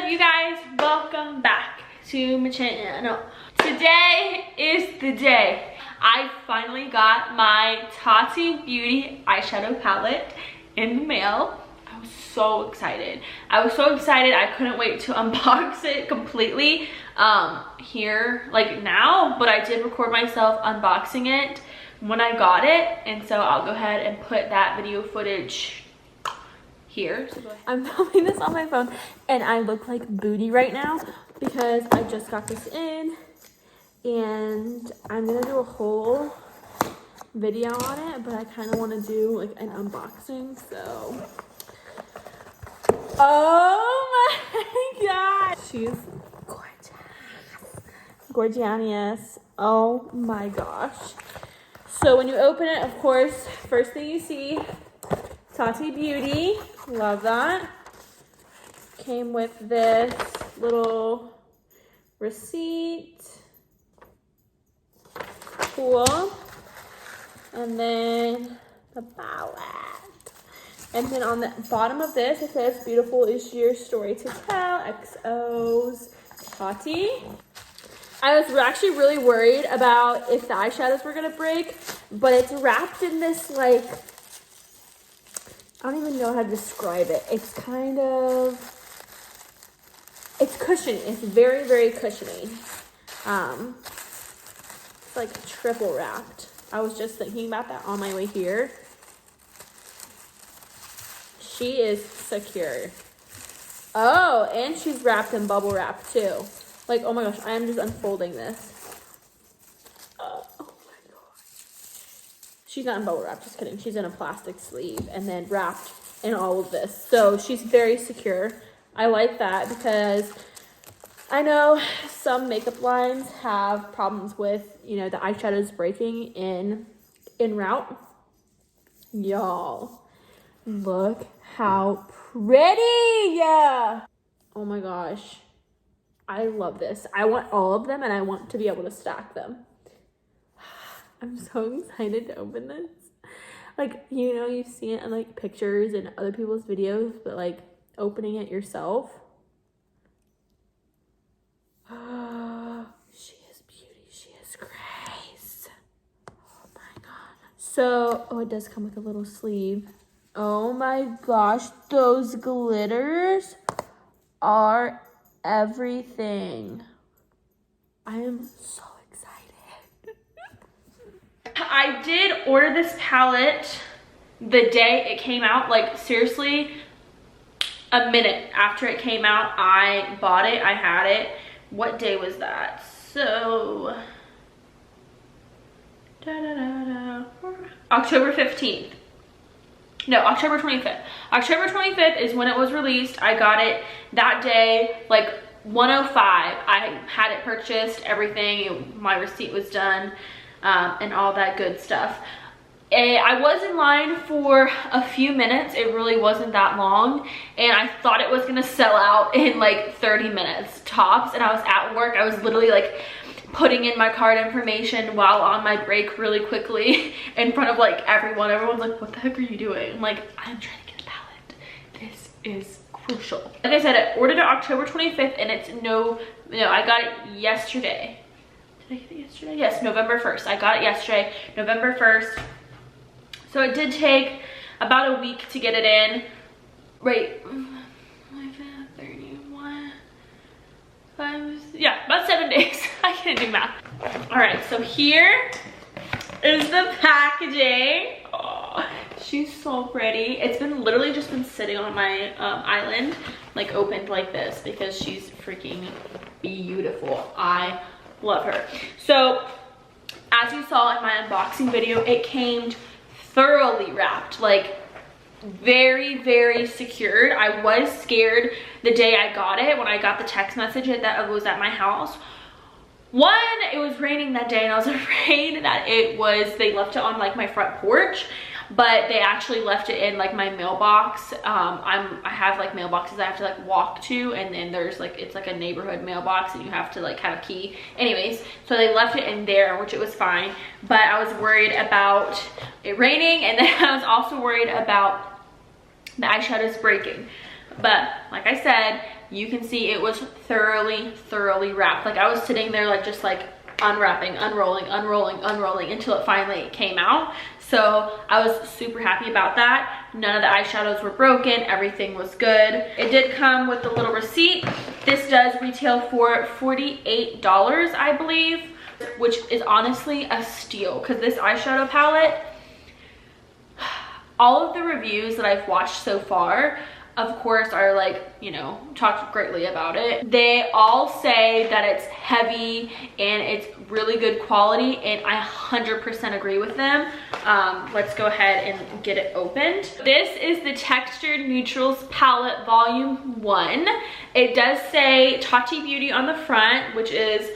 you guys? Welcome back to my channel. Today is the day. I finally got my Tati Beauty eyeshadow palette in the mail. I was so excited. I couldn't wait to unbox it completely here like now, but I did record myself unboxing it when I got it, and so I'll go ahead and put that video footage here. So I'm filming this on my phone and I look like booty right now because I just got this in, and I'm gonna do a whole video on it, but I kind of want to do like an unboxing. So oh my god, she's gorgeous. Oh my gosh. So when you open it, of course, first thing you see, Tati Beauty. Love that. Came with this little receipt. Cool. And then the palette. And then on the bottom of this, it says, "Beautiful is your story to tell. XO's Tati." I was actually really worried about if the eyeshadows were gonna break, but it's wrapped in this, like, I don't even know how to describe it. It's kind of, it's cushiony. It's very, very cushiony. It's like triple wrapped. I was just thinking about that on my way here. She is secure. Oh, and she's wrapped in bubble wrap too. Like, oh my gosh, I am just unfolding this. Oh my god. She's not in bubble wrap, just kidding. She's in a plastic sleeve and then wrapped in all of this. So she's very secure. I like that because I know some makeup lines have problems with, you know, the eyeshadows breaking in route. Y'all, look how pretty. Yeah. Oh my gosh. I love this. I want all of them and I want to be able to stack them. I'm so excited to open this. Like, you know, you've seen it in like pictures and other people's videos, but like opening it yourself. She is beauty. She is grace. Oh my god. So, oh, it does come with a little sleeve. Oh my gosh, those glitters are everything. I am so excited. I did order this palette the day it came out. Like, seriously, a minute after it came out, I bought it. I had it. What day was that? So October 15th. No, October 25th. October 25th is when it was released. I got it that day, like 1:05. I had it purchased, everything. My receipt was done, and all that good stuff. I was in line for a few minutes. It really wasn't that long, and I thought it was gonna sell out in like 30 minutes tops. And I was at work. I was literally like putting in my card information while on my break really quickly in front of like everyone. Everyone's like, "What the heck are you doing?" I'm like, "I'm trying to get a palette. This is crucial." Like I said, I ordered it October 25th, and it's I got it yesterday. Did I get it yesterday? Yes, November 1st. I got it yesterday, November 1st. So it did take about a week to get it in. Right. 31. Yeah, about 7 days. I can't do math. All right, so here is the packaging. Oh, she's so pretty. It's been literally just been sitting on my island, like opened like this, because she's freaking beautiful. I love her. So as you saw in my unboxing video, it came thoroughly wrapped, like very, very secured. I was scared the day I got it, when I got the text message that it was at my house. One, it was raining that day and I was afraid that they left it on like my front porch, but they actually left it in like my mailbox. I have like mailboxes I have to like walk to, and then there's like, it's like a neighborhood mailbox and you have to like have a key. Anyways, so they left it in there, which it was fine, but I was worried about it raining, and then I was also worried about the eyeshadows breaking. But like I said, you can see it was thoroughly wrapped. Like I was sitting there like just like unwrapping, unrolling until it finally came out. So I was super happy about that. None of the eyeshadows were broken, everything was good. It did come with a little receipt. This does retail for $48, I believe, which is honestly a steal because this eyeshadow palette, all of the reviews that I've watched so far, of course, are like, you know, talked greatly about it. They all say that it's heavy and it's really good quality, and I 100% agree with them. Let's go ahead and get it opened. This is the Textured Neutrals Palette Volume 1. It does say Tati Beauty on the front, which is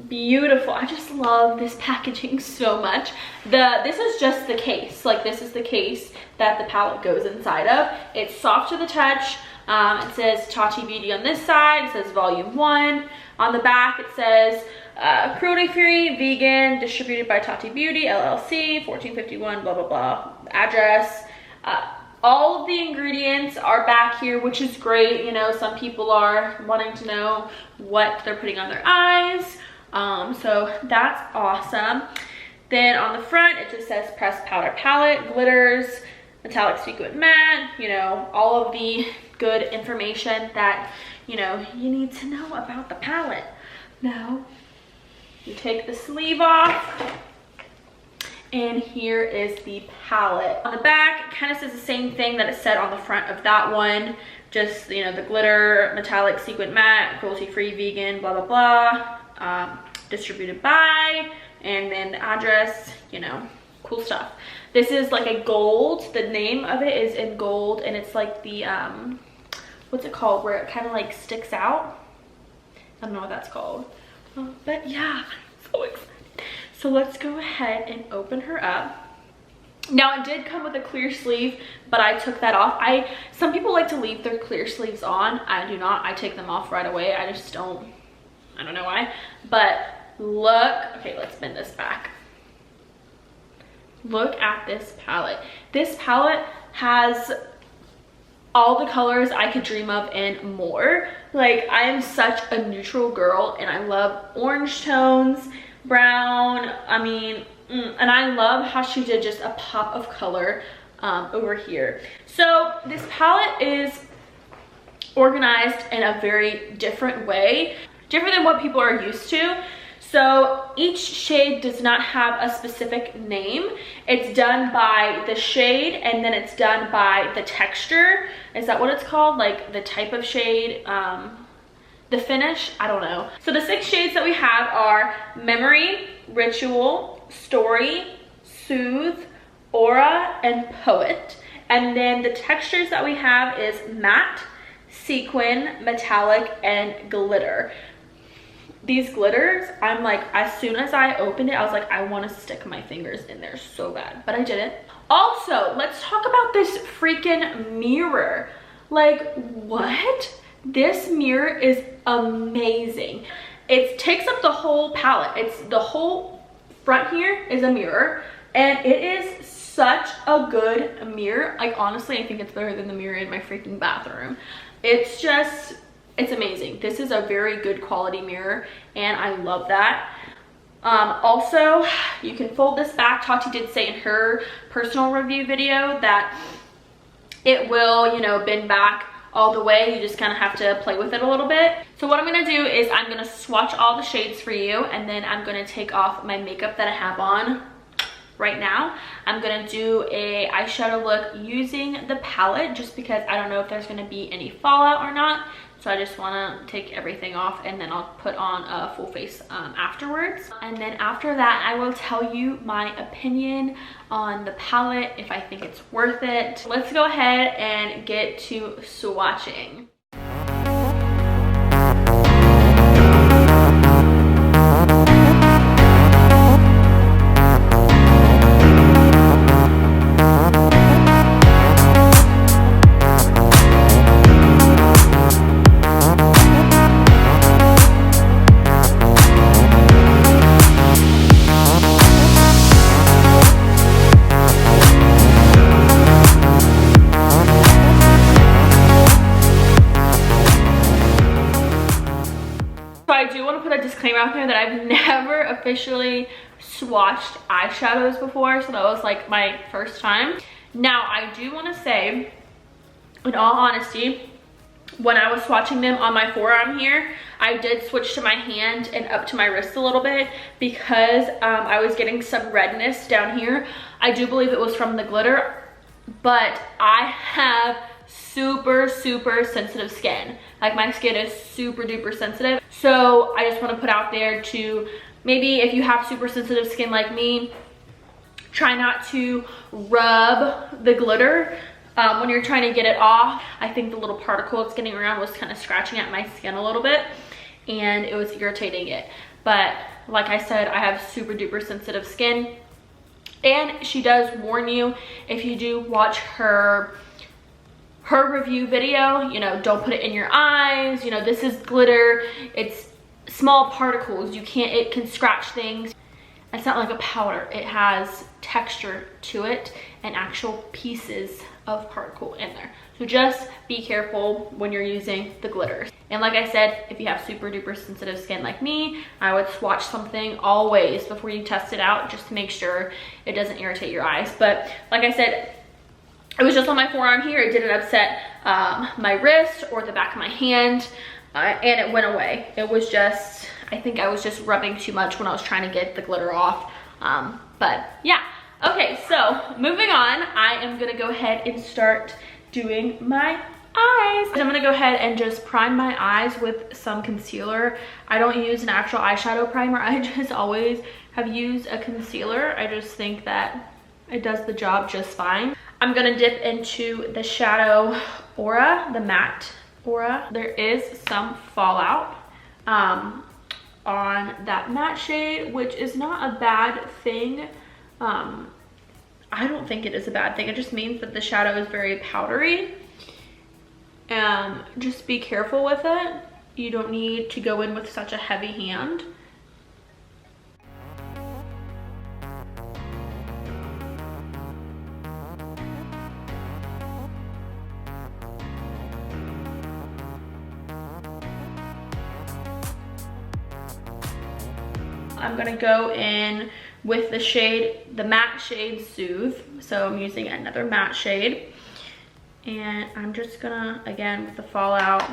beautiful. I just love this packaging so much. This is just the case. Like this is the case that the palette goes inside of. It's soft to the touch. It says Tati Beauty on this side. It says Volume 1. On the back it says cruelty-free, vegan, distributed by Tati Beauty LLC, 1451, blah blah blah. Address. All of the ingredients are back here, which is great. You know, some people are wanting to know what they're putting on their eyes. So that's awesome. Then on the front, it just says pressed powder palette, glitters, metallic sequin matte, you know, all of the good information that, you know, you need to know about the palette. Now, you take the sleeve off, and here is the palette. On the back, it kind of says the same thing that it said on the front of that one. Just, you know, the glitter, metallic sequin matte, cruelty-free, vegan, blah, blah, blah. Distributed by, and then the address, you know, cool stuff. This is like a gold. The name of it is in gold, and it's like the, what's it called? Where it kind of like sticks out. I don't know what that's called. But yeah, I'm so excited. So let's go ahead and open her up. Now it did come with a clear sleeve, but I took that off. Some people like to leave their clear sleeves on. I do not. I take them off right away. I just don't. I don't know why, but look. Okay, let's bend this back. Look at this palette. This palette has all the colors I could dream of and more. Like, I am such a neutral girl, and I love orange tones, brown, I mean, and I love how she did just a pop of color over here. So this palette is organized in a very different way, different than what people are used to. So each shade does not have a specific name. It's done by the shade, and then it's done by the texture. Is that what it's called? Like the type of shade, the finish? I don't know. So the 6 shades that we have are Memory, Ritual, Story, Soothe, Aura, and Poet. And then the textures that we have is Matte, Sequin, Metallic, and Glitter. These glitters, I'm like, as soon as I opened it, I was like, I want to stick my fingers in there so bad, but I didn't. Also, let's talk about this freaking mirror. Like, what? This mirror is amazing. It takes up the whole palette. It's the whole front here is a mirror, and it is such a good mirror. Like, honestly, I think it's better than the mirror in my freaking bathroom. It's just, it's amazing. This is a very good quality mirror, and I love that. Also, you can fold this back. Tati did say in her personal review video that it will, you know, bend back all the way. You just kind of have to play with it a little bit. So what I'm going to do is I'm going to swatch all the shades for you, and then I'm going to take off my makeup that I have on right now. I'm going to do a eyeshadow look using the palette, just because I don't know if there's going to be any fallout or not. So I just want to take everything off, and then I'll put on a full face afterwards. And then after that, I will tell you my opinion on the palette, if I think it's worth it. Let's go ahead and get to swatching. I do want to put a disclaimer out there that I've never officially swatched eyeshadows before, so that was like my first time. Now, I do want to say, in all honesty, when I was swatching them on my forearm here, I did switch to my hand and up to my wrist a little bit because I was getting some redness down here. I do believe it was from the glitter, but I have super sensitive skin. Like, my skin is super duper sensitive. So I just want to put out there to, maybe if you have super sensitive skin like me, try not to rub the glitter when you're trying to get it off. I think the little particle it's getting around was kind of scratching at my skin a little bit and it was irritating it. But like I said, I have super duper sensitive skin, and she does warn you, if you do watch her review video, you know, don't put it in your eyes. You know, this is glitter, it's small particles, it can scratch things. It's not like a powder, it has texture to it and actual pieces of particle in there. So just be careful when you're using the glitters. And like I said, if you have super duper sensitive skin like me, I would swatch something always before you test it out, just to make sure it doesn't irritate your eyes. But like I said, it was just on my forearm here. It didn't upset my wrist or the back of my hand, and it went away. It was just, I think I was just rubbing too much when I was trying to get the glitter off. But yeah. Okay, so moving on, I am gonna go ahead and start doing my eyes. I'm gonna go ahead and just prime my eyes with some concealer. I don't use an actual eyeshadow primer. I just always have used a concealer. I just think that it does the job just fine. I'm gonna dip into the Shadow Aura, the matte Aura. There is some fallout on that matte shade, which is not a bad thing. I don't think it is a bad thing. It just means that the shadow is very powdery. Just be careful with it. You don't need to go in with such a heavy hand. I'm gonna go in with the shade, the matte shade Soothe. So I'm using another matte shade. And I'm just gonna, again, with the fallout,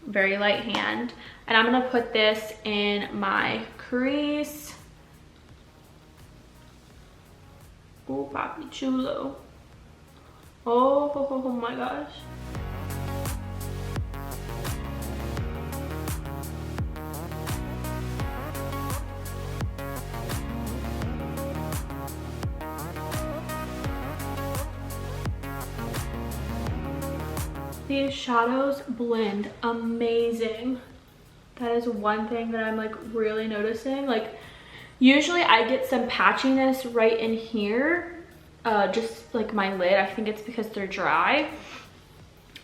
very light hand. And I'm gonna put this in my crease. Oh, papi chulo. Oh my gosh. These shadows blend amazing. That is one thing that I'm like really noticing. Like, usually I get some patchiness right in here, just like my lid. I think it's because they're dry,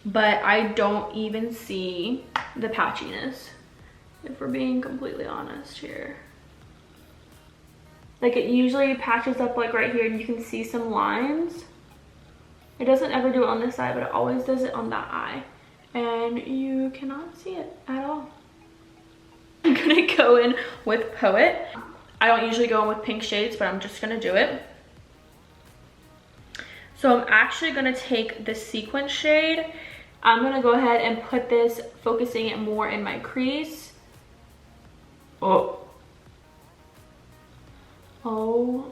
but I don't even see the patchiness, if we're being completely honest here. Like, it usually patches up like right here and you can see some lines. It doesn't ever do it on this side, but it always does it on that eye. And you cannot see it at all. I'm gonna go in with Poet. I don't usually go in with pink shades, but I'm just gonna do it. So I'm actually gonna take the sequin shade. I'm gonna go ahead and put this, focusing it more in my crease. Oh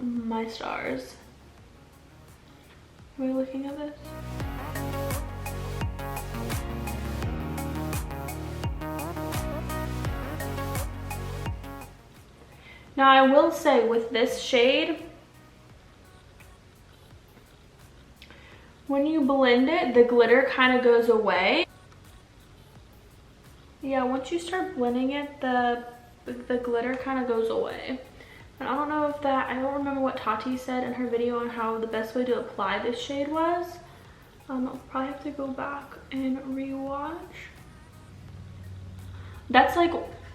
my stars. Are we looking at this? Now I will say with this shade, when you blend it, the glitter kind of goes away. Yeah, once you start blending it, the glitter kind of goes away. And I don't know if that, I don't remember what Tati said in her video on how the best way to apply this shade was. I'll probably have to go back and rewatch. That's like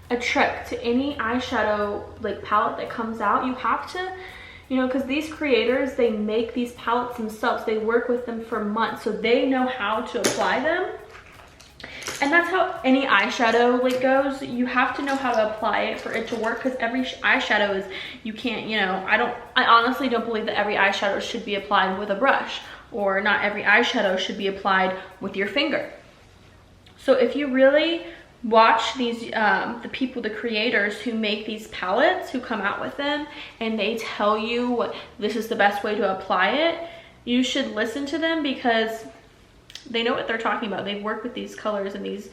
a trick to any eyeshadow like palette that comes out. You have to, you know, because these creators, they make these palettes themselves. They work with them for months, so they know how to apply them. And that's how any eyeshadow like goes. You have to know how to apply it for it to work, because every eyeshadow is, you can't, you know, I honestly don't believe that every eyeshadow should be applied with a brush, or not every eyeshadow should be applied with your finger. So if you really watch these, the creators who make these palettes, who come out with them, and they tell you what, this is the best way to apply it, you should listen to them, because they know what they're talking about. They've worked with these colors and these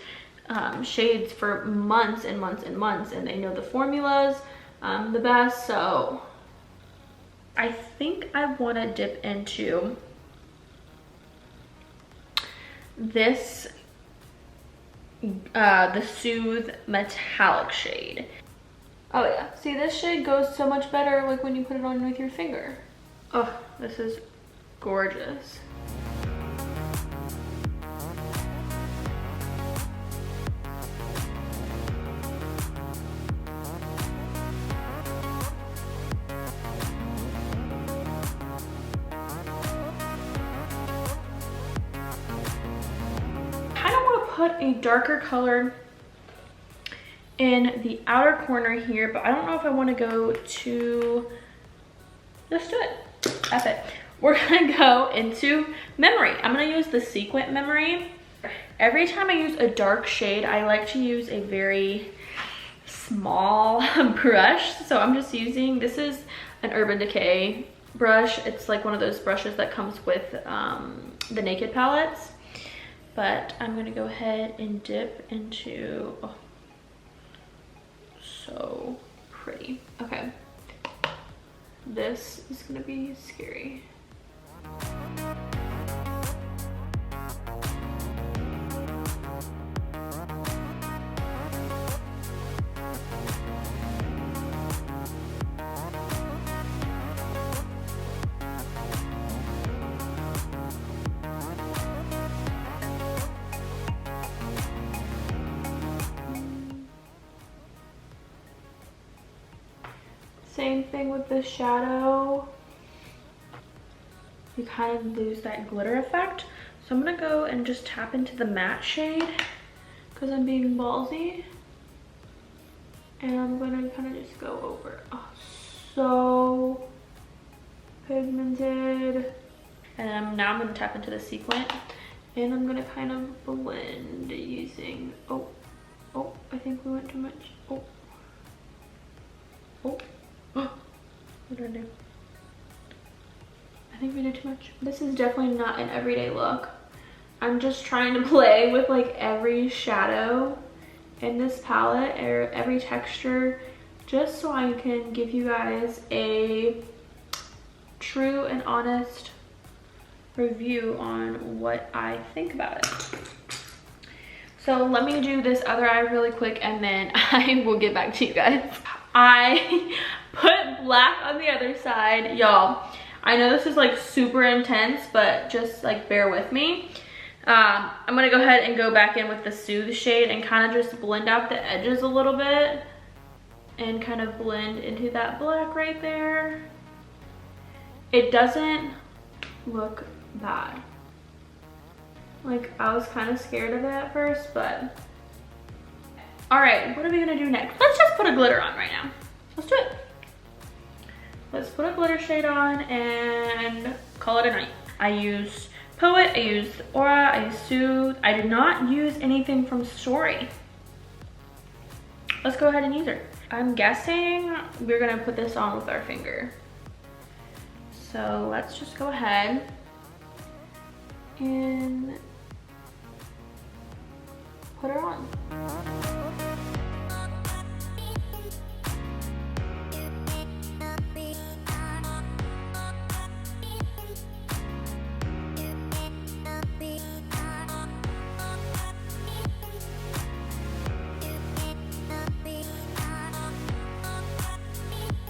shades for months and months and months, and they know the formulas the best. So I think I want to dip into this, the Soothe Metallic shade. Oh yeah, see, this shade goes so much better like when you put it on with your finger. Oh, this is gorgeous. Put a darker color in the outer corner here, but I don't know if I want to go to, let's do it. That's it. We're gonna go into Memory. I'm gonna use the Sequin Memory. Every time I use a dark shade, I like to use a very small brush. So I'm just using, this is an Urban Decay brush. It's like one of those brushes that comes with the Naked palettes. But I'm gonna go ahead and dip into, oh, so pretty. Okay, this is gonna be scary. Same thing with the shadow. You kind of lose that glitter effect. So I'm gonna go and just tap into the matte shade because I'm being ballsy. And I'm gonna kind of just go over. Oh, so pigmented. And now I'm gonna tap into the Sequin, and I'm gonna kind of blend using, oh, I think we went too much. What did I do? I think we did too much. This is definitely not an everyday look. I'm just trying to play with like every shadow in this palette, or every texture, just so I can give you guys a true and honest review on what I think about it. So let me do this other eye really quick, and then I will get back to you guys. I put black on the other side. Y'all, I know this is like super intense, but just like bear with me. I'm gonna go ahead and go back in with the Soothe shade and kind of just blend out the edges a little bit, and kind of blend into that black right there. It doesn't look bad. Like, I was kind of scared of it at first, but all right, what are we gonna do next? Let's just put a glitter on right now. Let's do it. Let's put a glitter shade on and call it a night. I used Poet, I used Aura, I used Soothe. I did not use anything from Story. Let's go ahead and use her. I'm guessing we're gonna put this on with our finger. So let's just go ahead and put her on.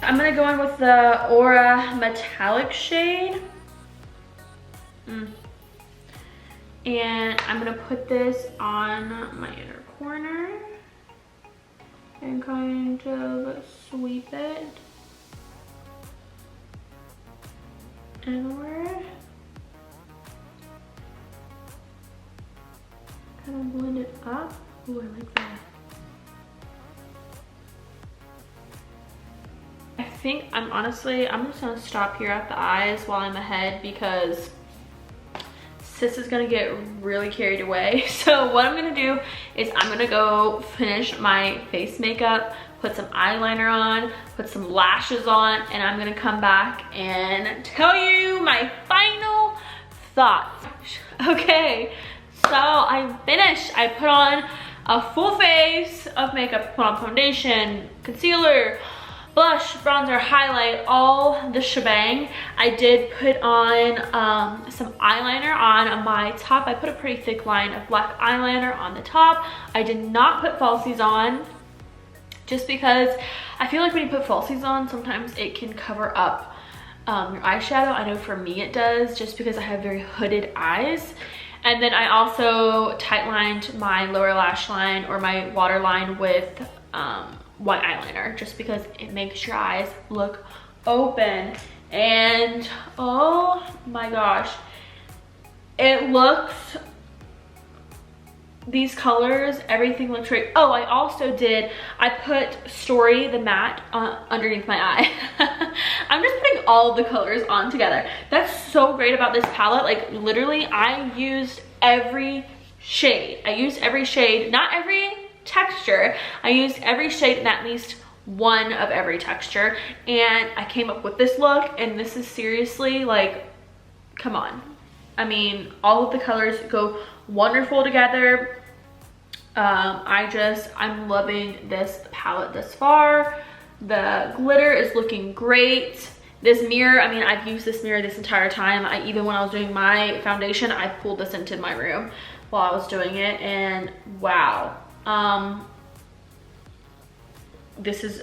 I'm gonna go in with the Aura Metallic shade. And I'm gonna put this on my inner corner and kind of sweep it inward. kind of blend it up. Ooh, I like that. I think I'm just gonna stop here at the eyes while I'm ahead because sis is gonna get really carried away. So what I'm gonna do is I'm gonna go finish my face makeup, put some eyeliner on, put some lashes on, and I'm gonna come back and tell you my final thoughts. Okay, so I'm finished. I put on a full face of makeup, put on foundation, concealer, blush, bronzer, highlight, all the shebang. I did put on some eyeliner on my top. I put a pretty thick line of black eyeliner on the top. I did not put falsies on just because I feel like when you put falsies on, sometimes it can cover up your eyeshadow. I know for me it does, just because I have very hooded eyes. And then I also tight lined my lower lash line or my waterline with white eyeliner, just because it makes your eyes look open. And oh my gosh, it looks, these colors, everything looks great. Oh, I put Story the matte underneath my eye. I'm just putting all of the colors on together. That's so great about this palette. Like literally I used every shade. Not every texture. I used every shade in at least one of every texture, and I came up with this look, and this is seriously like, come on. I mean, all of the colors go wonderful together. I'm loving this palette thus far. The glitter is looking great. This mirror, I mean, I've used this mirror this entire time. Even when I was doing my foundation, I pulled this into my room while I was doing it, and wow. This is,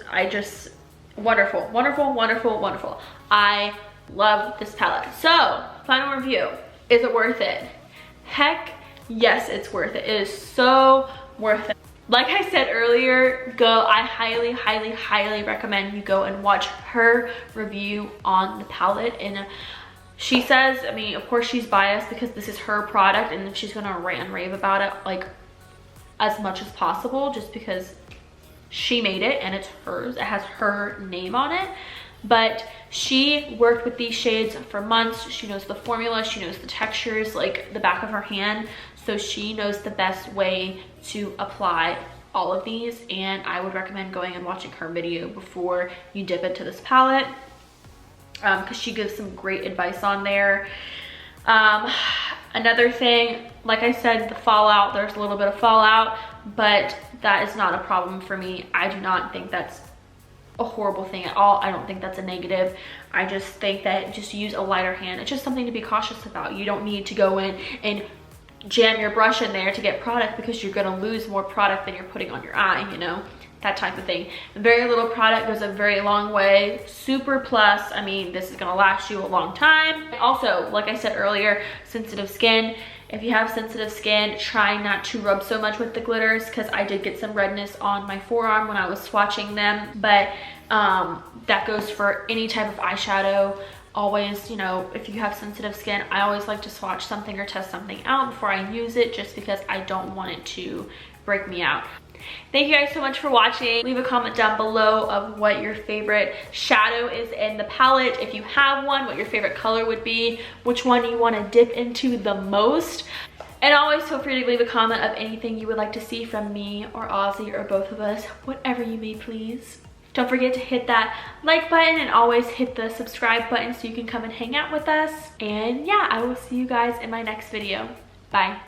wonderful, wonderful, wonderful, wonderful. I love this palette. So, final review. Is it worth it? Heck yes, it's worth it. It is so worth it. Like I said earlier, I highly, highly, highly recommend you go and watch her review on the palette. And she says, I mean, of course she's biased because this is her product, and she's gonna rant and rave about it like as much as possible, just because she made it and it's hers. It has her name on it. But she worked with these shades for months. She knows the formula, she knows the textures like the back of her hand. So she knows the best way to apply all of these, and I would recommend going and watching her video before you dip into this palette, because she gives some great advice on there. Another thing, like I said, the fallout, there's a little bit of fallout, but that is not a problem for me. I do not think that's a horrible thing at all. I don't think that's a negative. I just think that just use a lighter hand. It's just something to be cautious about. You don't need to go in and jam your brush in there to get product, because you're gonna lose more product than you're putting on your eye, you know, that type of thing. Very little product goes a very long way. Super plus, I mean, this is gonna last you a long time. Also, like I said earlier, sensitive skin. If you have sensitive skin, try not to rub so much with the glitters, because I did get some redness on my forearm when I was swatching them. But that goes for any type of eyeshadow. Always, you know, if you have sensitive skin, I always like to swatch something or test something out before I use it, just because I don't want it to break me out. Thank you guys so much for watching. Leave a comment down below of what your favorite shadow is in the palette. If you have one, what your favorite color would be, which one you want to dip into the most. And always feel free to leave a comment of anything you would like to see from me or Ozzy or both of us, whatever you may please. Don't forget to hit that like button, and always hit the subscribe button so you can come and hang out with us. And yeah, I will see you guys in my next video. Bye.